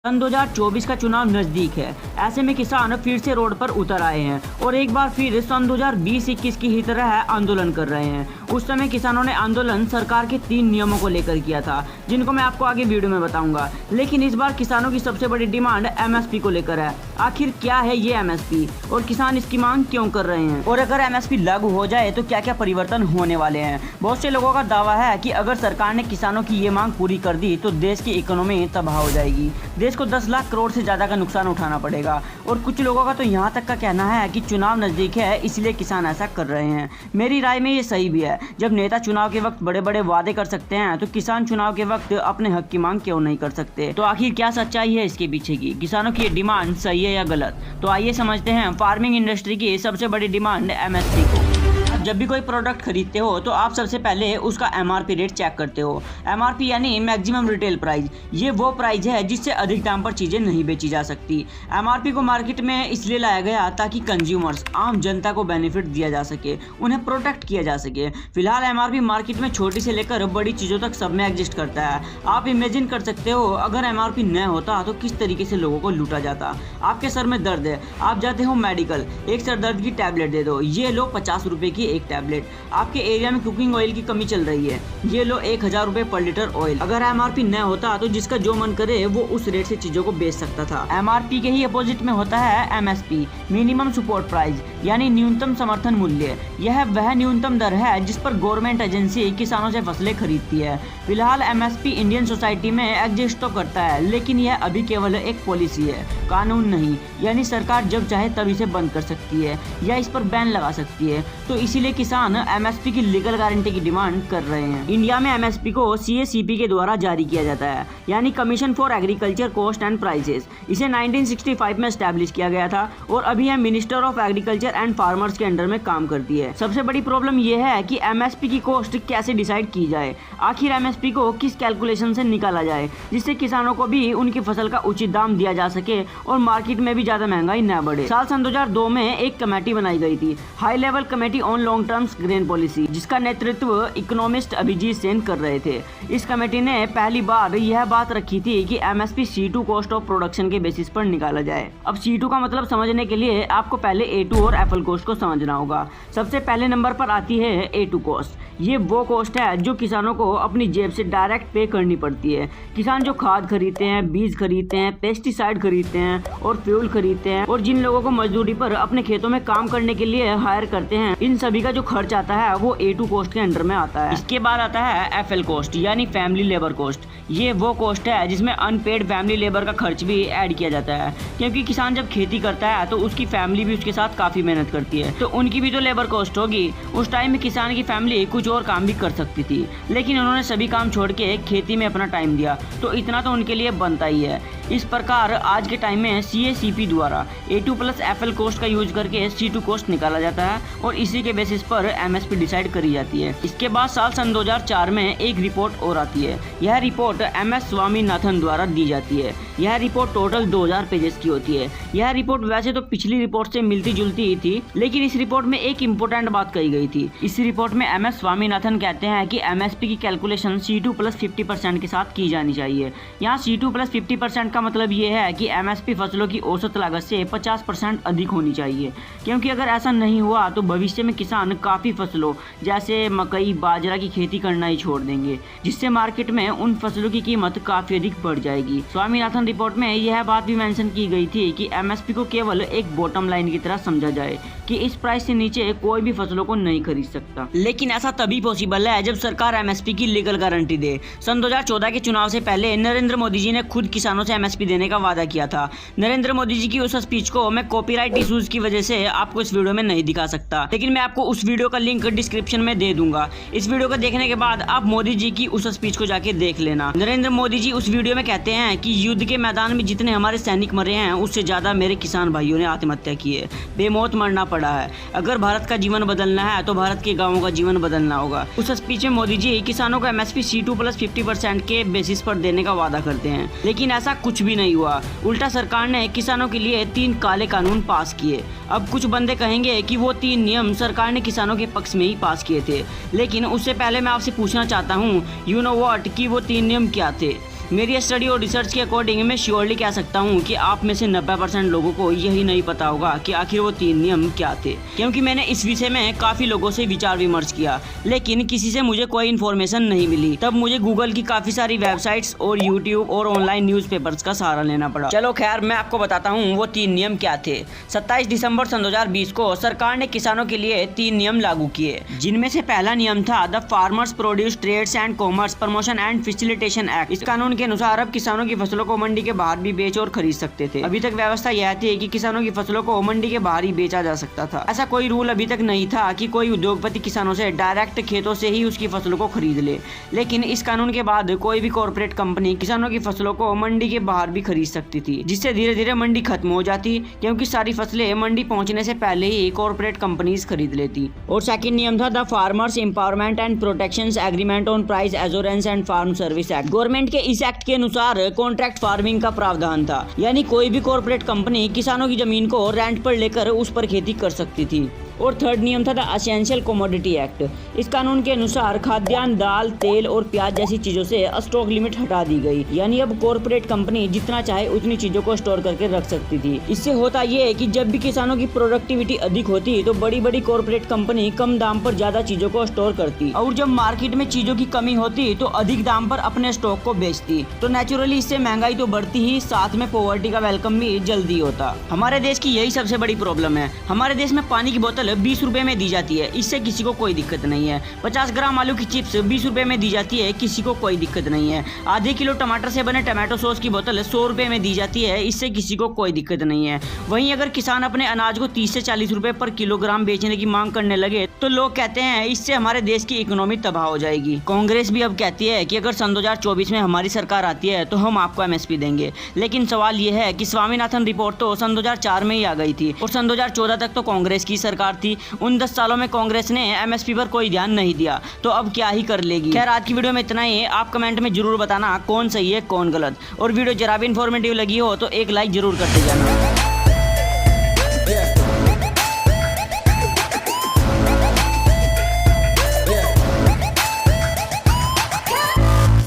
सन 2024 का चुनाव नजदीक है। ऐसे में किसान फिर से रोड पर उतर आए हैं और एक बार फिर सन 2020-21 की ही तरह आंदोलन कर रहे हैं। उस समय किसानों ने आंदोलन सरकार के 3 नियमों को लेकर किया था, जिनको मैं आपको आगे वीडियो में बताऊंगा। लेकिन इस बार किसानों की सबसे बड़ी डिमांड एमएसपी को लेकर है। आखिर क्या है ये एमएसपी और किसान इसकी मांग क्यों कर रहे हैं, और अगर एमएसपी लागू हो जाए तो क्या क्या परिवर्तन होने वाले हैं। बहुत से लोगों का दावा है कि अगर सरकार ने किसानों की ये मांग पूरी कर दी तो देश की इकोनॉमी तबाह हो जाएगी। देश को 10 लाख करोड़ से ज्यादा का नुकसान उठाना पड़ेगा। और कुछ लोगों का तो यहाँ तक का कहना है कि चुनाव नजदीक है, इसलिए किसान ऐसा कर रहे हैं। मेरी राय में ये सही भी है। जब नेता चुनाव के वक्त बड़े बड़े वादे कर सकते हैं तो किसान चुनाव के वक्त अपने हक की मांग क्यों नहीं कर सकते। तो आखिर क्या सच्चाई है इसके पीछे की, किसानों की डिमांड सही है या गलत। तो आइए समझते हैं फार्मिंग इंडस्ट्री की सबसे बड़ी डिमांड एमएसपी को। जब भी कोई प्रोडक्ट खरीदते हो तो आप सबसे पहले उसका एमआरपी रेट चेक करते हो। एमआरपी यानी मैक्सिमम रिटेल प्राइस। ये वो प्राइस है जिससे अधिक दाम पर चीजें नहीं बेची जा सकती। एमआरपी को मार्केट में इसलिए लाया गया ताकि कंज्यूमर्स, आम जनता को बेनिफिट दिया जा सके, उन्हें प्रोटेक्ट किया जा सके। फिलहाल एमआरपी मार्केट में छोटी से लेकर बड़ी चीजों तक सब में एग्जिस्ट करता है। आप इमेजिन कर सकते हो अगर एमआरपी न होता तो किस तरीके से लोगों को लूटा जाता। आपके सर में दर्द है, आप जाते हो मेडिकल, एक सर दर्द की टैबलेट दे दो, ये लो 50 रुपए की एक टैबलेट। आपके एरिया में कुकिंग ऑयल की कमी चल रही है, ये लो 1000 रुपए पर लीटर ऑयल। अगर एमआरपी न होता तो जिसका जो मन करे वो उस रेट से चीजों को बेच सकता था। एमआरपी के ही अपोजिट में होता है एमएसपी, मिनिमम सपोर्ट प्राइस, यानी न्यूनतम समर्थन मूल्य। यह वह न्यूनतम दर है जिस पर गवर्नमेंट एजेंसी किसानों से फसलें खरीदती है। फिलहाल एमएसपी इंडियन सोसाइटी में एग्जिस्ट तो करता है, लेकिन यह अभी केवल एक पॉलिसी है, कानून नहीं। यानी सरकार जब चाहे तब इसे बंद कर सकती है या इस पर बैन लगा सकती है। तो इसीलिए किसान एमएसपी की लीगल गारंटी की डिमांड कर रहे हैं। इंडिया में एमएसपी को सीएसीपी के द्वारा जारी किया जाता है, यानी commission for agriculture cost and prices. इसे 1965 में एस्टैब्लिश किया गया था और अभी यह minister of agriculture and farmers के अंडर में काम करती है। सबसे बड़ी प्रॉब्लम यह है कि एमएसपी की कॉस्ट कैसे डिसाइड की जाए। आखिर एमएसपी को किस कैलकुलेशन से निकाला जाए जिससे किसानों को भी उनकी फसल का उचित दाम दिया जा सके और मार्केट में भी ज्यादा महंगाई न बढ़े। साल सन 2002 में एक कमेटी बनाई गई थी, high level committee on long term grain policy, जिसका नेतृत्व इकोनॉमिस्ट अभिजीत सेन कर रहे थे। इस कमेटी ने पहली बार यह बात रखी थी कि MSP C2 cost of production के बेसिस पर निकाला जाए। अब C2 का मतलब समझने के लिए आपको पहले A2 और एफएल कॉस्ट को समझना होगा। सबसे पहले नंबर पर आती है A2 कॉस्ट। ये वो कॉस्ट है जो किसानों को अपनी जेब से डायरेक्ट पे करनी पड़ती है। किसान जो खाद खरीदते हैं, बीज खरीदते हैं, पेस्टिसाइड खरीदते हैं और फ्यूल खरीदते हैं, और जिन लोगों को मजदूरी पर अपने खेतों में काम करने के लिए हायर करते हैं, इन सभी का जो खर्च आता है वो A2 कॉस्ट के अंडर में आता है। इसके बाद आता है एफएल कॉस्ट, यानी फैमिली लेबर कॉस्ट। ये वो कॉस्ट है जिसमें अनपेड फैमिली लेबर का खर्च भी ऐड किया जाता है, क्योंकि किसान जब खेती करता है तो उसकी फैमिली भी उसके साथ काफी मेहनत करती है, तो उनकी भी तो लेबर कॉस्ट होगी। उस टाइम में किसान की फैमिली कुछ और काम भी कर सकती थी, लेकिन उन्होंने सभी काम छोड़ के खेती में अपना टाइम दिया, तो इतना तो उनके लिए बनता ही है। इस प्रकार आज के टाइम में सीएसीपी द्वारा A2 प्लस एफएल कॉस्ट का यूज करके C2 कॉस्ट निकाला जाता है और इसी के बेसिस पर एमएसपी डिसाइड करी जाती है। इसके बाद साल सन 2004 में एक रिपोर्ट और आती है। यह रिपोर्ट MS स्वामीनाथन द्वारा दी जाती है। यह रिपोर्ट टोटल 2000 पेजेस की होती है। यह रिपोर्ट वैसे तो पिछली रिपोर्ट से मिलती जुलती ही थी, लेकिन इस रिपोर्ट में एक इम्पोर्टेंट बात कही गई थी। इस रिपोर्ट में MS स्वामीनाथन कहते हैं कि एमएसपी की कैलकुलेशन C2 प्लस 50% के साथ की जानी चाहिए। यहाँ C2 प्लस 50% का मतलब ये है कि एमएसपी फसलों की औसत लागत से 50% अधिक होनी चाहिए, क्योंकि अगर ऐसा नहीं हुआ तो भविष्य में किसान काफ़ी फसलों जैसे मकई, बाजरा की खेती करना ही छोड़ देंगे, जिससे मार्केट में उन फसलों की कीमत काफ़ी अधिक बढ़ जाएगी। स्वामीनाथन रिपोर्ट में यह बात भी मेंशन की गई थी कि एमएसपी को केवल एक बॉटम लाइन की तरह समझा जाए कि इस प्राइस से नीचे कोई भी फसलों को नहीं खरीद सकता। लेकिन ऐसा तभी पॉसिबल है जब सरकार एमएसपी की लीगल गारंटी दे। सन 2014 के चुनाव से पहले नरेंद्र मोदी जी ने खुद किसानों से एमएसपी देने का वादा किया था। नरेंद्र मोदी जी की उस स्पीच को मैं कॉपीराइट इश्यूज की वजह से आपको इस वीडियो में नहीं दिखा सकता, लेकिन मैं आपको उस वीडियो का लिंक डिस्क्रिप्शन में दे दूंगा। इस वीडियो को देखने के बाद आप मोदी जी की उस स्पीच को जाके देख लेना। नरेंद्र मोदी जी उस वीडियो में कहते हैं कि युद्ध के मैदान में जितने हमारे सैनिक मरे हैं उससे ज्यादा मेरे किसान भाइयों ने आत्महत्या की है, बेमौत मरना पड़ा है। अगर भारत का जीवन बदलना है तो भारत के गाँवों का जीवन बदलना होगा। उस स्पीच में मोदी जी किसानों को एमएसपी C2 प्लस 50% के बेसिस पर देने का वादा करते हैं, लेकिन ऐसा कुछ भी नहीं हुआ। उल्टा सरकार ने किसानों के लिए 3 काले कानून पास किए। अब कुछ बंदे कहेंगे कि वो 3 नियम सरकार ने किसानों के पक्ष में ही पास किए थे, लेकिन उससे पहले मैं आपसे पूछना चाहता हूँ, यू नो व्हाट, कि वो 3 नियम क्या थे। मेरी स्टडी और रिसर्च के अकॉर्डिंग मैं श्योरली कह सकता हूँ कि आप में से 90% लोगों को यही नहीं पता होगा कि आखिर वो 3 नियम क्या थे, क्योंकि मैंने इस विषय में काफी लोगों से विचार विमर्श किया लेकिन किसी से मुझे कोई इन्फॉर्मेशन नहीं मिली। तब मुझे गूगल की काफी सारी वेबसाइट्स और यूट्यूब और ऑनलाइन न्यूज़पेपर्स का सहारा लेना पड़ा। चलो खैर, मैं आपको बताता हूँ वो 3 नियम क्या थे। 27 दिसंबर सन 2020 को सरकार ने किसानों के लिए 3 नियम लागू किए, जिनमें से पहला नियम था the farmers produce trades and commerce promotion and facilitation act. इस कानून के अनुसार अब किसानों की फसलों को मंडी के बाहर भी बेच और खरीद सकते थे। अभी तक व्यवस्था यह थी कि किसानों की फसलों को मंडी के बाहर ही बेचा जा सकता था। ऐसा कोई रूल अभी तक नहीं था कि कोई उद्योगपति किसानों से डायरेक्ट खेतों से ही उसकी फसलों को खरीद ले। लेकिन इस कानून के बाद कोई भी कॉर्पोरेट कंपनी किसानों की फसलों को मंडी के बाहर भी खरीद सकती थी, जिससे धीरे धीरे मंडी खत्म हो जाती, क्योंकि सारी फसलें मंडी पहुंचने से पहले ही कॉर्पोरेट कंपनीज खरीद लेती। और सेकंड नियम था the farmers empowerment and protection agreement on price assurance and farm service act. Government के इस एक्ट के अनुसार कॉन्ट्रैक्ट फार्मिंग का प्रावधान था, यानी कोई भी कॉर्पोरेट कंपनी किसानों की जमीन को रेंट पर लेकर उस पर खेती कर सकती थी। और थर्ड नियम था द एसेंशियल कमोडिटी एक्ट। इस कानून के अनुसार खाद्यान्न, दाल, तेल और प्याज जैसी चीजों से स्टॉक लिमिट हटा दी गई, यानी अब कॉर्पोरेट कंपनी जितना चाहे उतनी चीजों को स्टोर करके रख सकती थी। इससे होता ये है कि जब भी किसानों की प्रोडक्टिविटी अधिक होती तो बड़ी बड़ी कॉर्पोरेट कंपनी कम दाम पर ज्यादा चीजों को स्टोर करती, और जब मार्केट में चीजों की कमी होती तो अधिक दाम पर अपने स्टॉक को बेचती। तो नेचुरली इससे महंगाई तो बढ़ती ही, साथ में पॉवर्टी का वेलकम भी जल्दी होता। हमारे देश की यही सबसे बड़ी प्रॉब्लम है। हमारे देश में पानी की बोतल 20 रुपए में दी जाती है, इससे किसी को कोई दिक्कत नहीं है। 50 ग्राम आलू की चिप्स 20 रुपए में दी जाती है, किसी को कोई दिक्कत नहीं है। आधे किलो टमाटर से बने टमाटो सॉस की बोतल 100 रुपए में दी जाती है, इससे किसी को कोई दिक्कत नहीं है। वहीं अगर किसान अपने अनाज को 30 से 40 रुपए पर किलोग्राम बेचने की मांग करने लगे तो लोग कहते हैं इससे हमारे देश की इकोनॉमी तबाह हो जाएगी। कांग्रेस भी अब कहती है कि अगर सन 2024 में हमारी सरकार आती है तो हम आपको MSP देंगे। लेकिन सवाल यह है कि स्वामीनाथन रिपोर्ट तो सन 2004 में ही आ गई थी और सन 2014 तक तो कांग्रेस की सरकार थी। उन 10 सालों में कांग्रेस ने MSP पर कोई ध्यान नहीं दिया, तो अब क्या ही कर लेगी। खैर, आज की वीडियो में इतना ही। आप कमेंट में जरूर बताना कौन सही है कौन गलत, और वीडियो जरा भी इंफॉर्मेटिव लगी हो तो एक लाइक जरूर करते जाना।